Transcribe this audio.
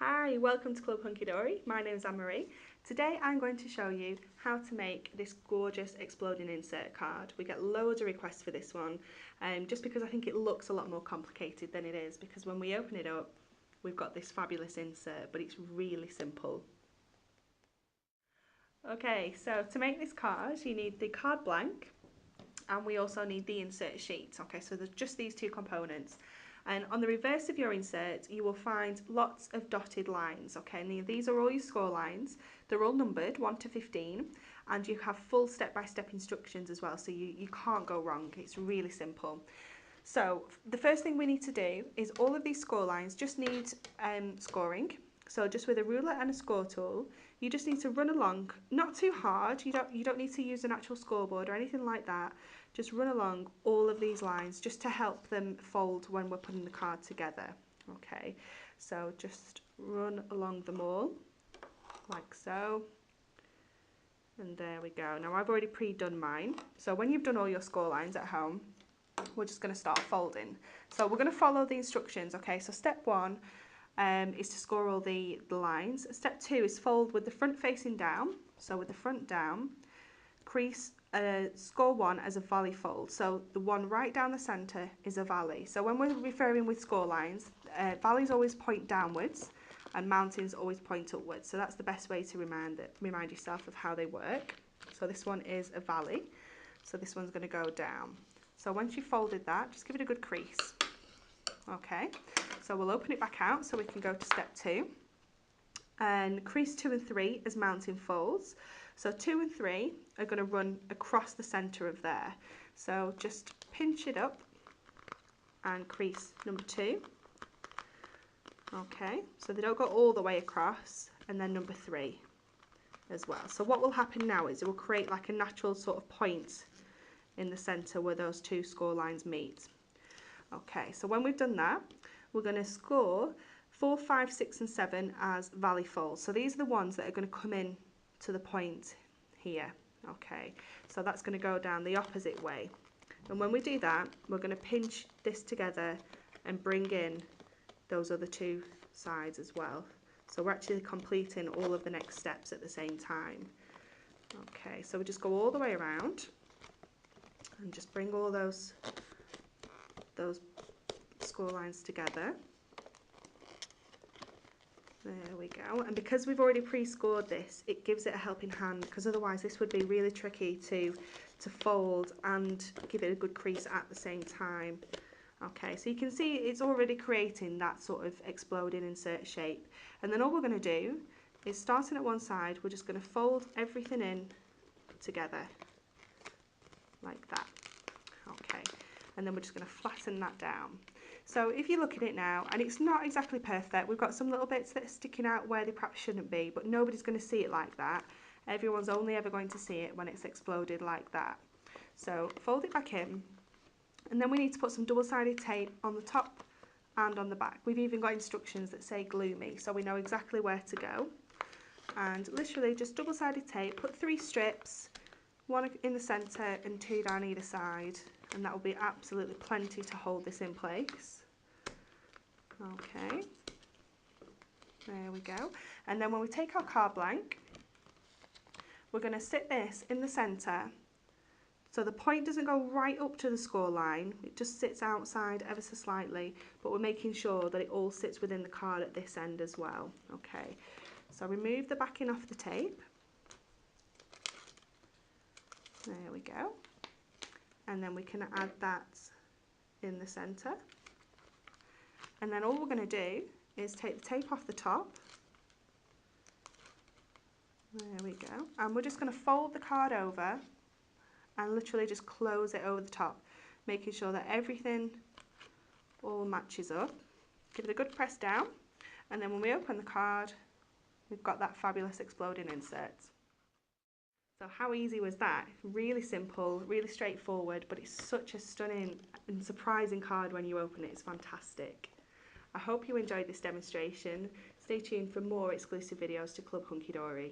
Hi, welcome to Club Hunkydory. My name is Anne-Marie. Today I'm going to show you how to make this gorgeous exploding insert card. We get loads of requests for this one, just because I think it looks a lot more complicated than it is, because when we open it up we've got this fabulous insert, but it's really simple. Okay, so to make this card you need the card blank and we also need the insert sheet. Okay, so there's just these two components. And on the reverse of your insert you will find lots of dotted lines. Okay, and these are all your score lines. They're all numbered 1 to 15 and you have full step-by-step instructions as well, so you can't go wrong. It's really simple. So the first thing we need to do is all of these score lines just need scoring. So just with a ruler and a score tool, you just need to run along, not too hard, you don't need to use an actual scoreboard or anything like that. Just run along all of these lines just to help them fold when we're putting the card together. Okay, so just run along them all, like so. And there we go. Now I've already pre-done mine. So when you've done all your score lines at home, we're just going to start folding. So we're going to follow the instructions. Okay, so step 1 is to score all the lines. Step 2 is fold with the front facing down. So with the front down, crease score 1 as a valley fold. So the one right down the centre is a valley. So when we're referring with score lines, valleys always point downwards and mountains always point upwards. So that's the best way to remind yourself of how they work. So this one is a valley. So this one's going to go down. So once you've folded that, just give it a good crease. Okay, so we'll open it back out so we can go to step 2. And crease 2 and 3 as mountain folds. So 2 and 3 are going to run across the centre of there. So just pinch it up and crease number 2. Okay, so they don't go all the way across, and then number 3 as well. So what will happen now is it will create like a natural sort of point in the centre where those two score lines meet. Okay, so when we've done that, we're going to score 4, 5, 6 and 7 as valley folds. So these are the ones that are going to come in to the point here. Okay, so that's going to go down the opposite way. And when we do that, we're going to pinch this together and bring in those other two sides as well. So we're actually completing all of the next steps at the same time. Okay, so we just go all the way around and just bring all those score lines together. There we go. And because we've already pre-scored this, it gives it a helping hand, because otherwise this would be really tricky to fold and give it a good crease at the same time. Okay, so you can see it's already creating that sort of exploding insert shape. And then all we're going to do is, starting at one side, we're just going to fold everything in together like that. Okay, and then we're just going to flatten that down. So if you look at it now, and it's not exactly perfect, we've got some little bits that are sticking out where they perhaps shouldn't be, but nobody's going to see it like that. Everyone's only ever going to see it when it's exploded like that. So fold it back in, and then we need to put some double-sided tape on the top and on the back. We've even got instructions that say glue me, so we know exactly where to go. And literally just double-sided tape, put 3 strips, 1 in the centre and 2 down either side, and that will be absolutely plenty to hold this in place. Okay, there we go. And then when we take our card blank, we're going to sit this in the centre, so the point doesn't go right up to the score line, it just sits outside ever so slightly, but we're making sure that it all sits within the card at this end as well. Okay, so remove the backing off the tape. There we go. And then we can add that in the centre. And then all we're going to do is take the tape off the top. There we go. And we're just going to fold the card over and literally just close it over the top, making sure that everything all matches up. Give it a good press down, and then when we open the card, we've got that fabulous exploding insert. So how easy was that? Really simple, really straightforward, but it's such a stunning and surprising card when you open it. It's fantastic. I hope you enjoyed this demonstration. Stay tuned for more exclusive videos to Club Hunkydory.